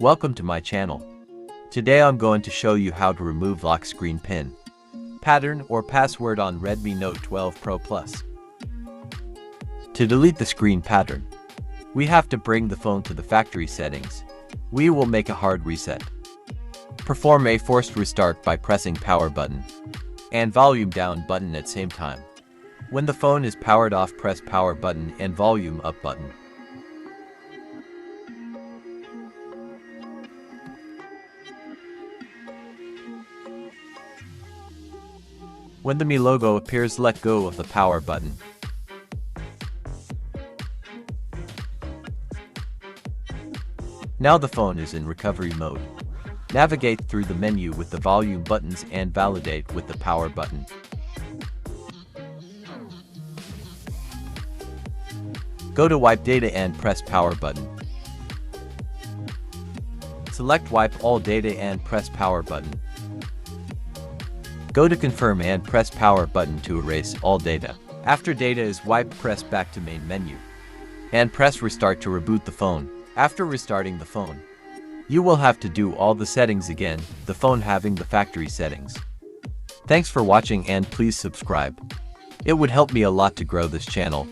Welcome to my channel. Today I'm going to show you how to remove lock screen pin, pattern or password on Redmi Note 12 Pro Plus. To delete the screen pattern, we have to bring the phone to the factory settings. We will make a hard reset. Perform a forced restart by pressing power button and volume down button at same time. When the phone is powered off, press power button and volume up button. When the Mi logo appears, let go of the power button. Now the phone is in recovery mode. Navigate through the menu with the volume buttons and validate with the power button. Go to wipe data and press power button. Select wipe all data and press power button. Go to confirm and press power button to erase all data. After data is wiped, press back to main menu and press restart to reboot the phone. After restarting the phone, you will have to do all the settings again, the phone having the factory settings. Thanks for watching and please subscribe. It would help me a lot to grow this channel.